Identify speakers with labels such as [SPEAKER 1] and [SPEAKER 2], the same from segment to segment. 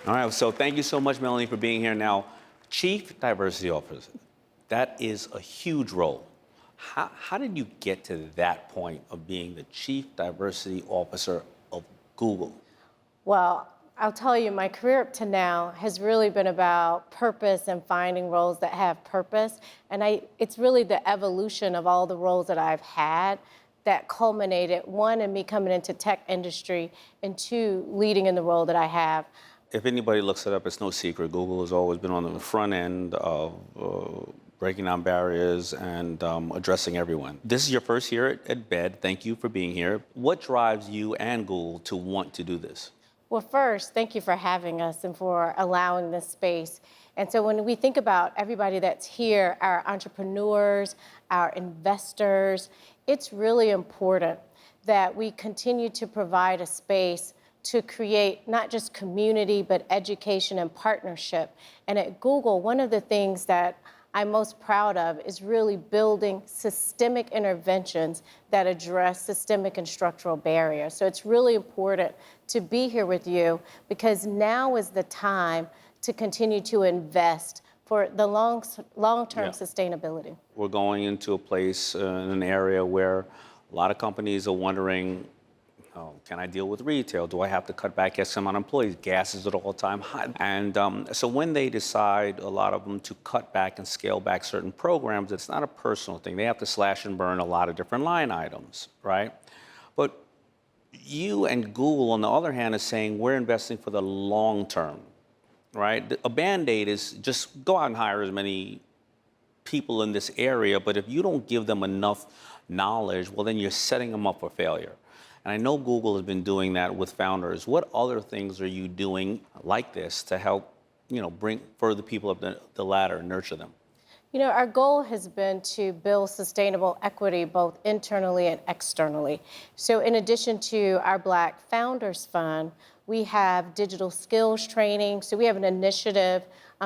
[SPEAKER 1] All right, so thank you so much, Melonie, for being here. Now, Chief Diversity Officer, that is a huge role. How did you get to that point of being the Chief Diversity Officer of Google?
[SPEAKER 2] Well, I'll tell you, my career up to now has really been about purpose and finding roles that have purpose. And it's really the evolution of all the roles that I've had that culminated, one, in me coming into tech industry, and two, leading in the role that I have.
[SPEAKER 1] If anybody looks it up, it's no secret. Google has always been on the front end of breaking down barriers and addressing everyone. This is your first year at BED. Thank you for being here. What drives you and Google to want to do this?
[SPEAKER 2] Well, first, thank you for having us and for allowing this space. And so when we think about everybody that's here, our entrepreneurs, our investors, it's really important that we continue to provide a space to create not just community, but education and partnership. And at Google, one of the things that I'm most proud of is really building systemic interventions that address systemic and structural barriers. So it's really important to be here with you because now is the time to continue to invest for the long-term sustainability.
[SPEAKER 1] We're going into a place in an area where a lot of companies are wondering, oh, can I deal with retail? Do I have to cut back X amount of employees? Gas is at all-time high. And so when they decide, a lot of them, to cut back and scale back certain programs, it's not a personal thing. They have to slash and burn a lot of different line items, right? But you and Google, on the other hand, is saying we're investing for the long term, right? A Band-Aid is just go out and hire as many people in this area, but if you don't give them enough knowledge, well, then you're setting them up for failure. And I know Google has been doing that with founders. What other things are you doing like this to help, bring further people up the ladder and nurture them?
[SPEAKER 2] Our goal has been to build sustainable equity both internally and externally. So in addition to our Black Founders Fund, we have digital skills training. So we have an initiative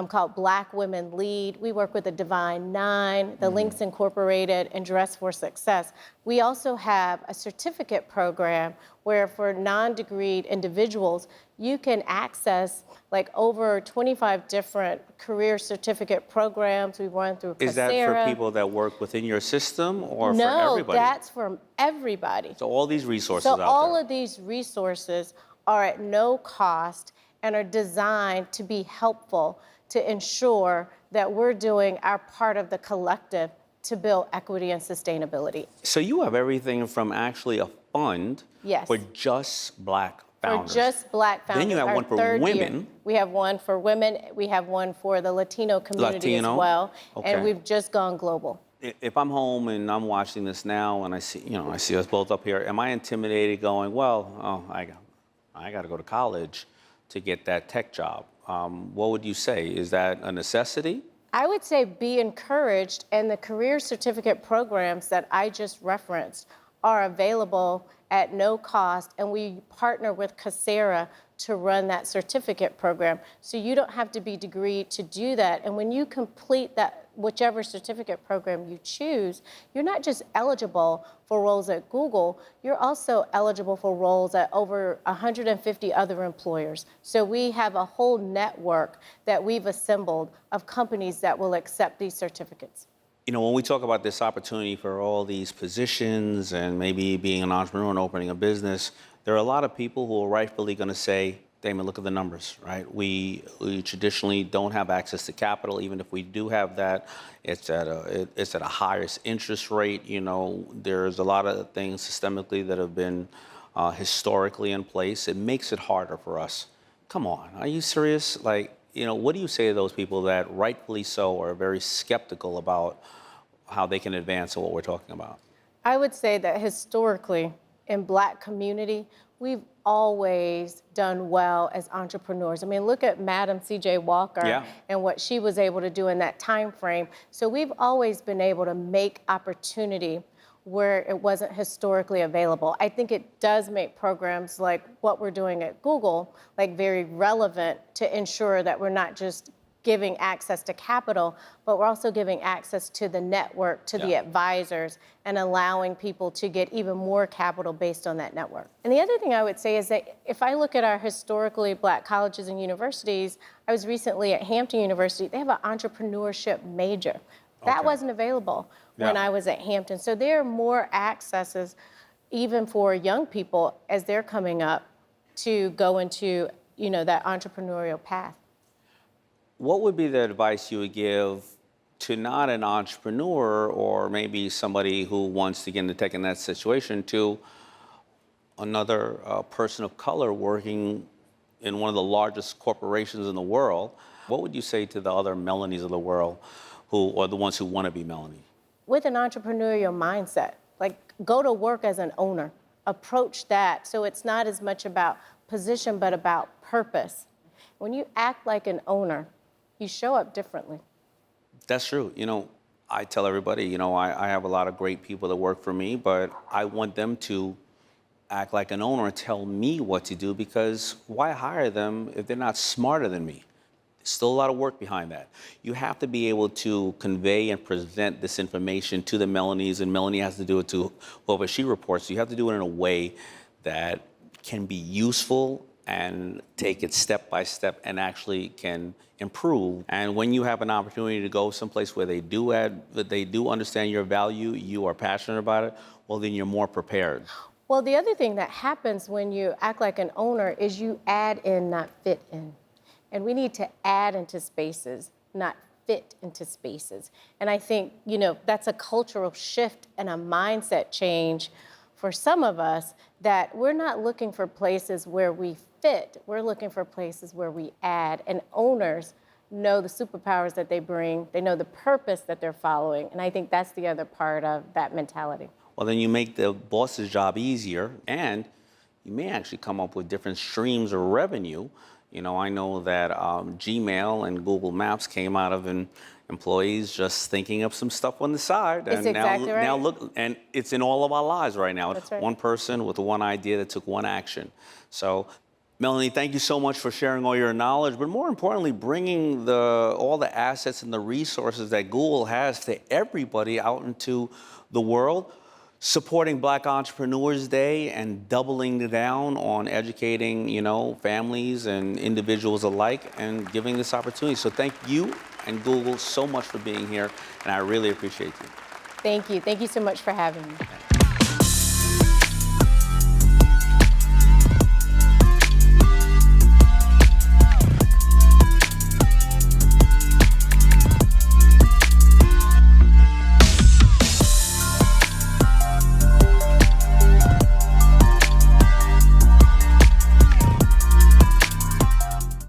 [SPEAKER 2] called Black Women Lead. We work with the Divine Nine, the Links Incorporated, and Dress for Success. We also have a certificate program where for non-degreed individuals, you can access like over 25 different career certificate programs. We run through Coursera.
[SPEAKER 1] Is that for people that work within your system or for everybody?
[SPEAKER 2] No, that's for everybody.
[SPEAKER 1] So all these resources out there.
[SPEAKER 2] So all of these resources are at no cost and are designed to be helpful to ensure that we're doing our part of the collective to build equity and sustainability.
[SPEAKER 1] So you have everything from actually a fund for just Black founders.
[SPEAKER 2] For just Black founders.
[SPEAKER 1] Then you have one for women.
[SPEAKER 2] We have one for women. We have one for the Latino community as well.
[SPEAKER 1] Okay.
[SPEAKER 2] And we've just gone global.
[SPEAKER 1] If I'm home and I'm watching this now and I see us both up here, am I intimidated going, well, I got to go to college to get that tech job? What would you say? Is that a necessity?
[SPEAKER 2] I would say be encouraged, and the career certificate programs that I just referenced are available at no cost, and we partner with Coursera to run that certificate program. So you don't have to be degreed to do that. And when you complete that, whichever certificate program you choose, you're not just eligible for roles at Google, you're also eligible for roles at over 150 other employers. So we have a whole network that we've assembled of companies that will accept these certificates.
[SPEAKER 1] When we talk about this opportunity for all these positions and maybe being an entrepreneur and opening a business, there are a lot of people who are rightfully going to say, Damon, look at the numbers, right? We traditionally don't have access to capital. Even if we do have that, it's at a highest interest rate. There's a lot of things systemically that have been historically in place. It makes it harder for us. Come on, are you serious? What do you say to those people that rightfully so are very skeptical about how they can advance what we're talking about?
[SPEAKER 2] I would say that historically, in Black community, we've always done well as entrepreneurs. I mean, look at Madam C.J. Walker and what she was able to do in that time frame. So we've always been able to make opportunity where it wasn't historically available. I think it does make programs like what we're doing at Google, very relevant to ensure that we're not just giving access to capital, but we're also giving access to the network, to the advisors, and allowing people to get even more capital based on that network. And the other thing I would say is that if I look at our historically Black colleges and universities, I was recently at Hampton University, they have an entrepreneurship major. That wasn't available when I was at Hampton. So there are more accesses, even for young people as they're coming up, to go into, that entrepreneurial path.
[SPEAKER 1] What would be the advice you would give to not an entrepreneur or maybe somebody who wants to get into tech in that situation to another person of color working in one of the largest corporations in the world? What would you say to the other Melonies of the world or the ones who want to be Melonie?
[SPEAKER 2] With an entrepreneurial mindset, like go to work as an owner, approach that so it's not as much about position but about purpose. When you act like an owner, you show up differently.
[SPEAKER 1] That's true. I tell everybody, I have a lot of great people that work for me, but I want them to act like an owner and tell me what to do, because why hire them if they're not smarter than me? There's still a lot of work behind that. You have to be able to convey and present this information to the Melonies, and Melonie has to do it to whoever she reports. So you have to do it in a way that can be useful and take it step by step and actually can improve. And when you have an opportunity to go someplace where they do understand your value, you are passionate about it, well, then you're more prepared.
[SPEAKER 2] Well, the other thing that happens when you act like an owner is you add in, not fit in. And we need to add into spaces, not fit into spaces. And I think, that's a cultural shift and a mindset change for some of us, that we're not looking for places where we fit, we're looking for places where we add. And owners know the superpowers that they bring, they know the purpose that they're following, and I think that's the other part of that mentality.
[SPEAKER 1] Well, then you make the boss's job easier, and you may actually come up with different streams of revenue. I know that Gmail and Google Maps came out of employees just thinking of some stuff on the side.
[SPEAKER 2] That's
[SPEAKER 1] and
[SPEAKER 2] exactly right.
[SPEAKER 1] Now look, and it's in all of our lives right now.
[SPEAKER 2] That's right.
[SPEAKER 1] One person with one idea that took one action. So, Melonie, thank you so much for sharing all your knowledge, but more importantly, bringing all the assets and the resources that Google has to everybody out into the world, supporting Black Entrepreneurs Day and doubling down on educating, families and individuals alike and giving this opportunity. So thank you and Google so much for being here, and I really appreciate you.
[SPEAKER 2] Thank you. Thank you so much for having me.